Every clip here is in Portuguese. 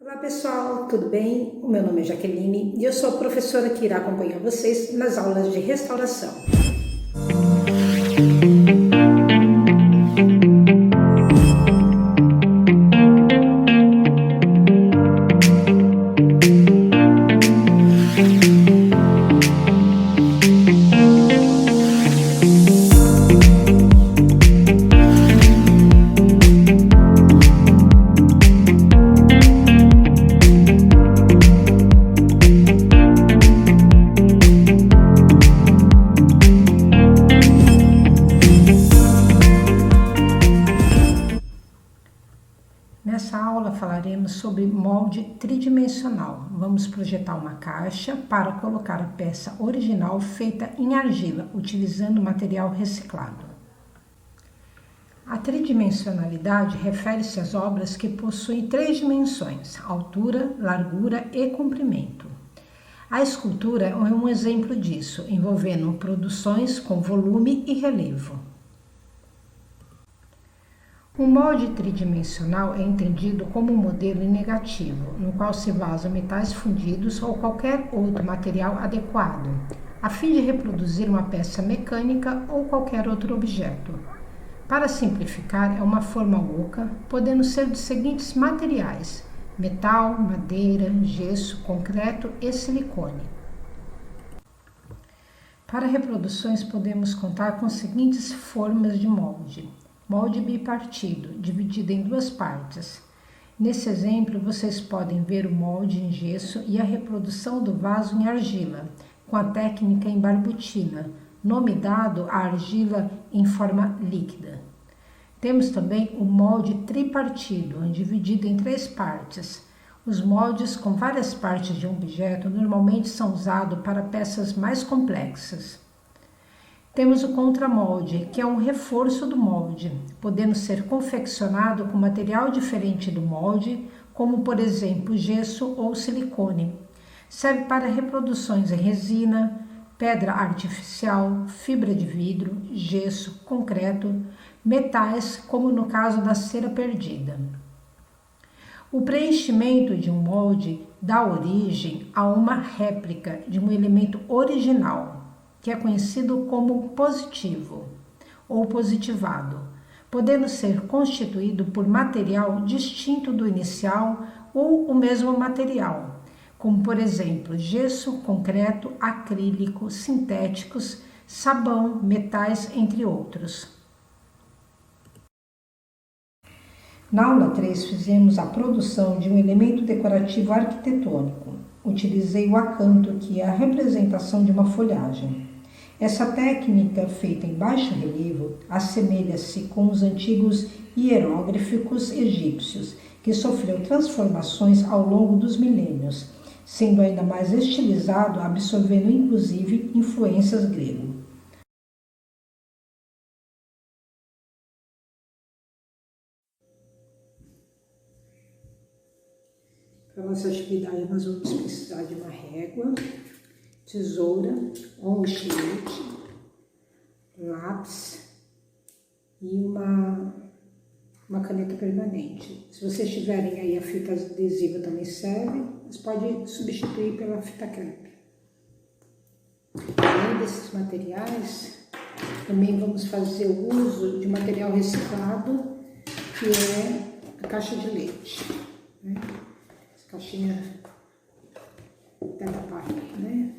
Olá pessoal, tudo bem? O meu nome é Jaqueline e eu sou a professora que irá acompanhar vocês nas aulas de restauração. Nessa aula falaremos sobre molde tridimensional. Vamos projetar uma caixa para colocar a peça original feita em argila, utilizando material reciclado. A tridimensionalidade refere-se às obras que possuem 3 dimensões: altura, largura e comprimento. A escultura é um exemplo disso, envolvendo produções com volume e relevo. O molde tridimensional é entendido como um modelo negativo, no qual se vazam metais fundidos ou qualquer outro material adequado, a fim de reproduzir uma peça mecânica ou qualquer outro objeto. Para simplificar, é uma forma oca, podendo ser dos seguintes materiais: metal, madeira, gesso, concreto e silicone. Para reproduções, podemos contar com as seguintes formas de molde. Molde bipartido, dividido em 2 partes. Nesse exemplo, vocês podem ver o molde em gesso e a reprodução do vaso em argila, com a técnica em barbutina, nome dado à argila em forma líquida. Temos também o molde tripartido, dividido em 3 partes. Os moldes com várias partes de um objeto normalmente são usados para peças mais complexas. Temos o contramolde, que é um reforço do molde, podendo ser confeccionado com material diferente do molde, como por exemplo gesso ou silicone. Serve para reproduções em resina, pedra artificial, fibra de vidro, gesso, concreto, metais, como no caso da cera perdida. O preenchimento de um molde dá origem a uma réplica de um elemento original, que é conhecido como positivo ou positivado, podendo ser constituído por material distinto do inicial ou o mesmo material, como por exemplo gesso, concreto, acrílico, sintéticos, sabão, metais, entre outros. Na aula 3 fizemos a produção de um elemento decorativo arquitetônico. Utilizei o acanto, que é a representação de uma folhagem. Essa técnica, feita em baixo relevo, assemelha-se com os antigos hieróglifos egípcios, que sofreu transformações ao longo dos milênios, sendo ainda mais estilizado, absorvendo inclusive influências gregas. Para nossa atividade, nós vamos precisar de uma régua, tesoura ou um estilete, lápis e uma caneta permanente. Se vocês tiverem aí a fita adesiva também serve, mas pode substituir pela fita crepe. Além desses materiais, também vamos fazer o uso de material reciclado, que é a caixa de leite, né? Essa caixinha Tetra Pak, né?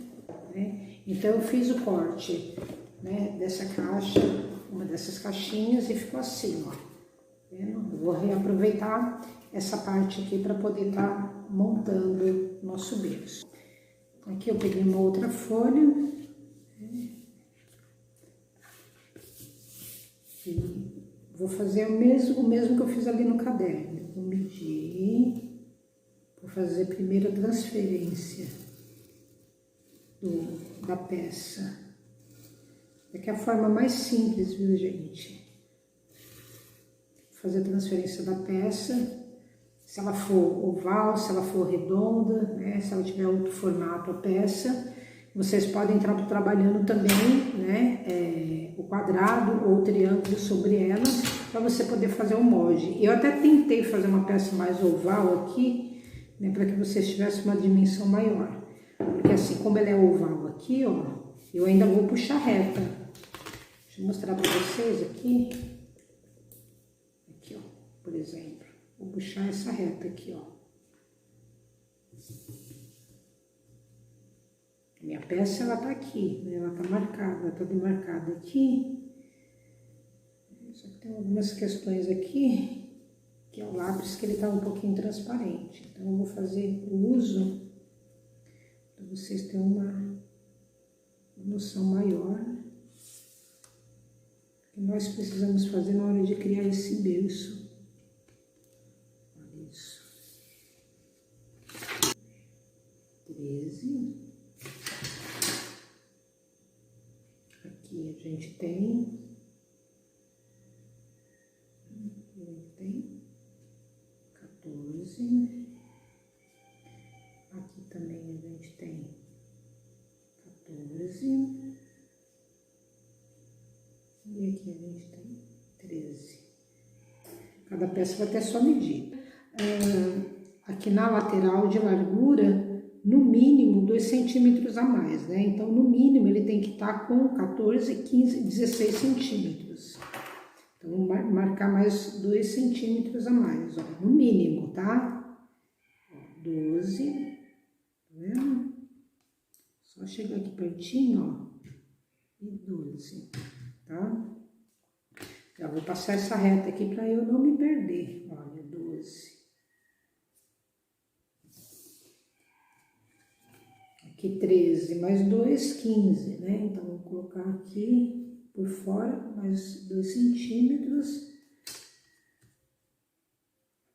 Então eu fiz o corte, né, dessa caixa, uma dessas caixinhas, e ficou assim, ó. Eu vou reaproveitar essa parte aqui para poder estar montando nosso berço. Aqui eu peguei uma outra folha, né, e vou fazer o mesmo que eu fiz ali no caderno. Vou medir, vou fazer primeiro a transferência da peça. É que é a forma mais simples, viu, gente? Fazer a transferência da peça, se ela for oval, se ela for redonda, né? Se ela tiver outro formato a peça, vocês podem estar trabalhando também, né? O quadrado ou o triângulo sobre elas, para você poder fazer um molde. Eu até tentei fazer uma peça mais oval aqui, né, para que vocês tivessem uma dimensão maior. Porque assim, como ela é oval aqui, ó, eu ainda vou puxar reta. Deixa eu mostrar para vocês aqui. Aqui, ó, por exemplo. Vou puxar essa reta aqui, ó. Minha peça, ela tá aqui, né? Ela tá marcada, tá demarcada aqui. Só que tem algumas questões aqui, que é o lápis que ele tá um pouquinho transparente. Então, eu vou fazer o uso para vocês terem uma noção maior que nós precisamos fazer na hora de criar esse berço. Olha isso. 13. Aqui a gente tem 14. Aqui também a gente tem 14. E aqui a gente tem 13. Cada peça vai ter a sua medida. Aqui na lateral de largura, no mínimo 2 centímetros a mais, né? Então, no mínimo, ele tem que estar com 14, 15, 16 centímetros. Então, vou marcar mais 2 centímetros a mais, ó, no mínimo, tá? 12, tá vendo? Só chegar aqui pertinho, ó, e 12, tá? Já vou passar essa reta aqui para eu não me perder, olha, 12. Aqui 13 mais 2, 15, né? Então, vou colocar aqui por fora mais 2 centímetros.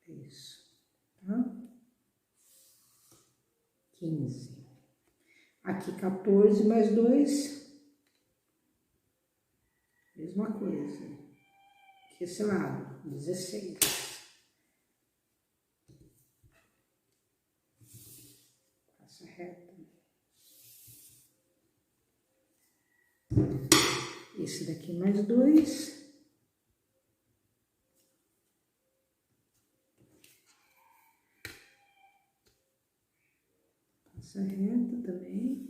Isso, tá? 15. Aqui 14 mais 2, mesma coisa. Aqui esse lado, 16. Passa reta. Esse daqui mais 2. Passa reta também.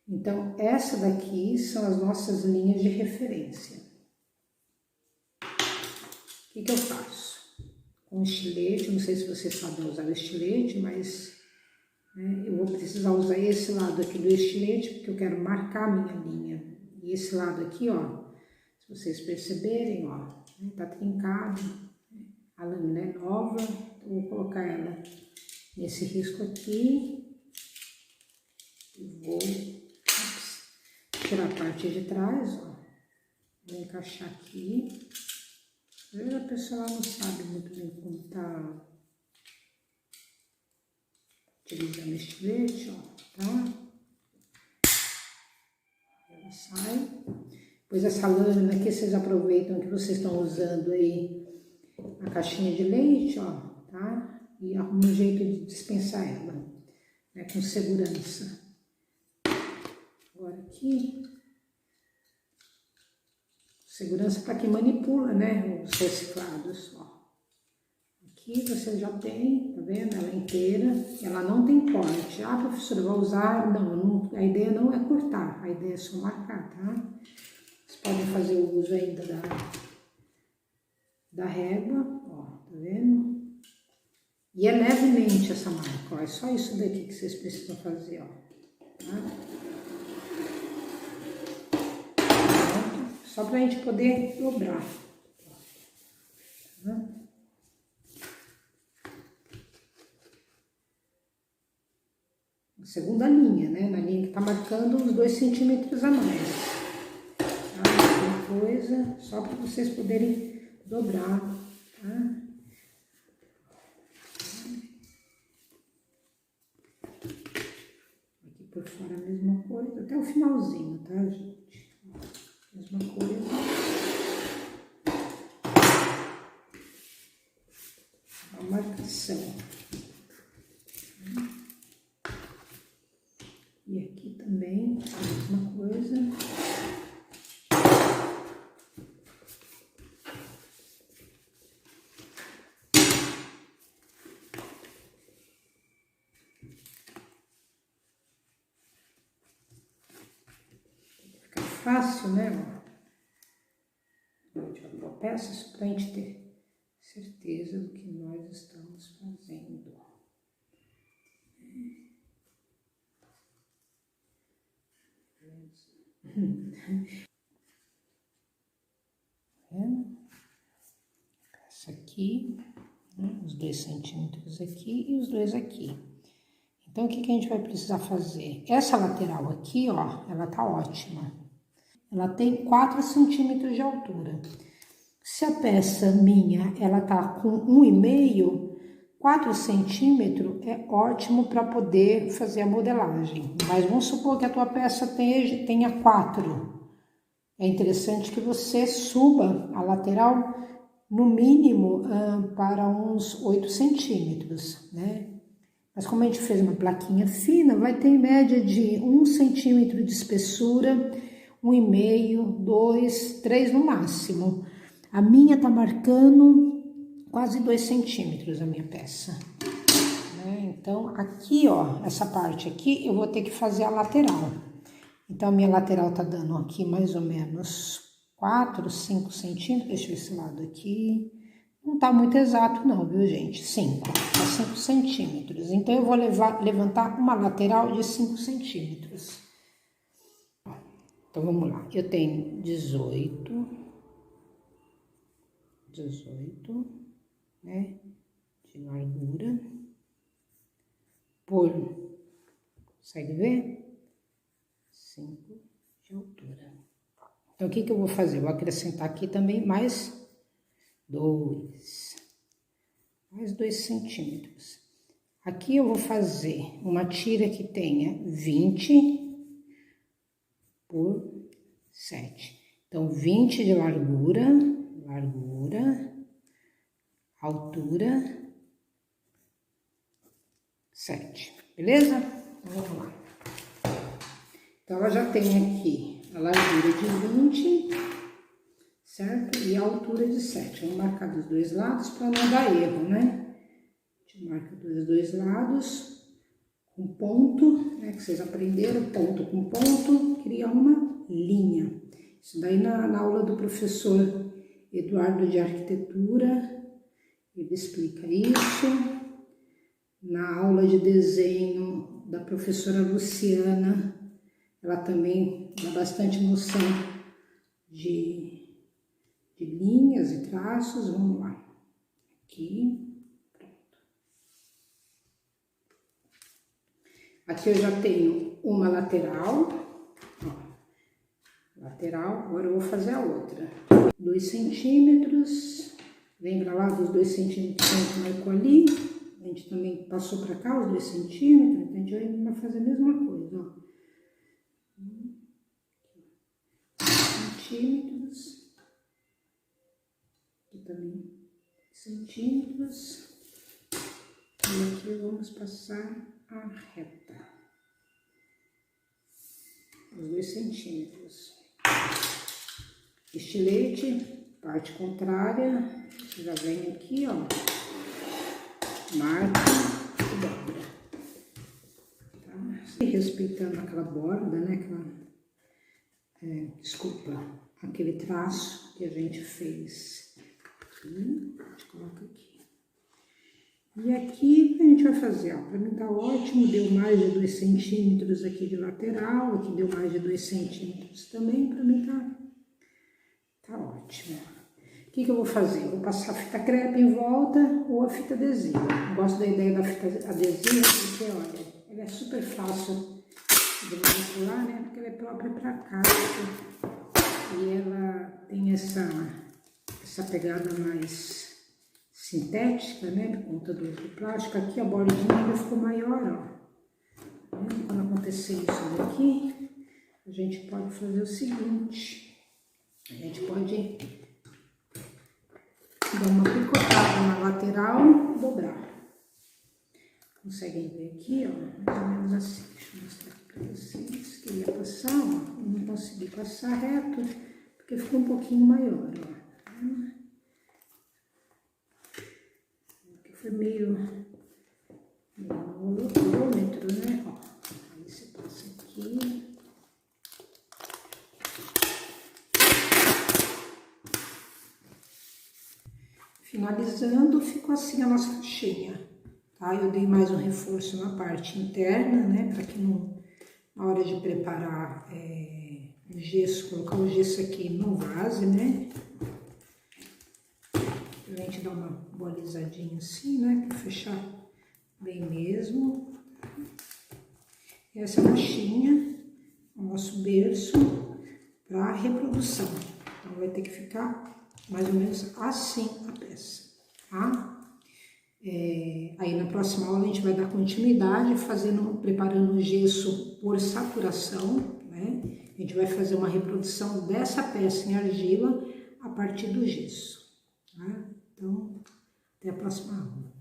Então, essa daqui são as nossas linhas de referência. O que eu faço? Com estilete, não sei se vocês sabem usar o estilete, mas eu vou precisar usar esse lado aqui do estilete, porque eu quero marcar a minha linha. E esse lado aqui, ó, se vocês perceberem, ó, tá trincado, a lâmina é nova, então eu vou colocar ela nesse risco aqui, e vou tirar a parte de trás, ó, vou encaixar aqui. Às vezes a pessoa não sabe muito bem como tá utilizando o estilete, ó, tá? Ela sai. Depois essa lâmina aqui, vocês aproveitam que vocês estão usando aí a caixinha de leite, ó, tá? E arruma um jeito de dispensar ela, né, com segurança. Agora aqui, segurança para quem manipula, né, os reciclados, ó. Aqui você já tem, tá vendo? Ela é inteira, ela não tem corte. Ah, professora, eu vou usar... Não, a ideia não é cortar, a ideia é só marcar, tá? Vocês podem fazer o uso ainda da régua, ó, tá vendo? E é levemente essa marca, ó, é só isso daqui que vocês precisam fazer, ó, tá? Só pra gente poder dobrar, tá? Segunda linha, né? Na linha que tá marcando uns 2 centímetros a mais. Tá? Uma coisa, só para vocês poderem dobrar, tá? Aqui por fora a mesma coisa, até o finalzinho, tá, gente? Mesma coisa. A marcação. E aqui também, a mesma coisa. fácil, né? A gente vai pôr peças para a gente ter certeza do que nós estamos fazendo. Essa aqui, né? Os 2 centímetros aqui e os 2 aqui. Então, o que a gente vai precisar fazer? Essa lateral aqui, ó, ela tá ótima. Ela tem 4 centímetros de altura. Se a peça minha, ela tá com 1,5, 4 centímetros é ótimo para poder fazer a modelagem. Mas vamos supor que a tua peça tenha 4. É interessante que você suba a lateral no mínimo para uns 8 centímetros, né? Mas como a gente fez uma plaquinha fina, vai ter em média de 1 centímetro de espessura, 1,5, 2, 3 no máximo. A minha tá marcando quase 2 centímetros a minha peça. Né? Então, aqui, ó, essa parte aqui, eu vou ter que fazer a lateral. Então, a minha lateral tá dando aqui mais ou menos 4, 5 centímetros. Deixa eu ver esse lado aqui. Não tá muito exato não, viu, gente? 5, tá 5 centímetros. Então, eu vou levantar uma lateral de 5 centímetros. Então, vamos lá. Eu tenho 18, né, de largura, por, consegue ver? 5 de altura. Então, o que eu vou fazer? Eu vou acrescentar aqui também mais 2 centímetros. Aqui eu vou fazer uma tira que tenha 20 por 7. Então, 20 de largura, altura 7, beleza? Então, vamos lá. Então, ela já tem aqui a largura de 20, certo? E a altura de 7. Vamos marcar dos 2 lados para não dar erro, né? A gente marca dos 2 lados com ponto, né? Que vocês aprenderam, ponto com ponto, cria uma linha. Isso daí na aula do professor Eduardo de Arquitetura, ele explica isso. Na aula de desenho da professora Luciana, ela também dá bastante noção de linhas e traços. Vamos lá. Aqui, pronto. Aqui eu já tenho uma lateral, ó, lateral, agora eu vou fazer a outra. 2 centímetros, lembra lá dos 2 centímetros que a gente marcou ali? A gente também passou para cá os 2 centímetros, então a gente vai fazer a mesma coisa, ó. Centímetros, aqui também centímetros, e aqui vamos passar a reta, os 2 centímetros. Estilete, parte contrária, você já vem aqui, ó, marca e dobra, tá? E respeitando aquela borda, né, aquele traço que a gente fez aqui, a gente coloca aqui. E aqui a gente vai fazer, ó, pra mim tá ótimo, deu mais de 2 centímetros aqui de lateral, aqui deu mais de 2 centímetros também, pra mim tá ótimo. O que eu vou fazer? Eu vou passar a fita crepe em volta ou a fita adesiva. Eu gosto da ideia da fita adesiva porque, olha, ela é super fácil de manipular, né? Porque ela é própria para casa e ela tem essa pegada mais sintética, né? Por conta do plástico. Aqui a bordinha ainda ficou maior, ó. Quando acontecer isso daqui, a gente pode fazer o seguinte: a gente pode dar uma picotada na lateral e dobrar. Conseguem ver aqui, ó, mais ou menos assim. Deixa eu mostrar aqui pra vocês. Queria passar, ó, não consegui passar reto, porque ficou um pouquinho maior, ó. Aqui foi meio olômetro, né, ó. Aí você passa aqui. finalizando, ficou assim a nossa caixinha, tá? Eu dei mais um reforço na parte interna, né? Para que não, na hora de preparar o gesso, colocar o gesso aqui no vaso, né? A gente dá uma balizadinha assim, né? Para fechar bem mesmo. E essa caixinha, o nosso berço para reprodução. Então vai ter que ficar mais ou menos assim a peça, tá? Aí na próxima aula a gente vai dar continuidade preparando o gesso por saturação, né? A gente vai fazer uma reprodução dessa peça em argila a partir do gesso, tá? Então, até a próxima aula.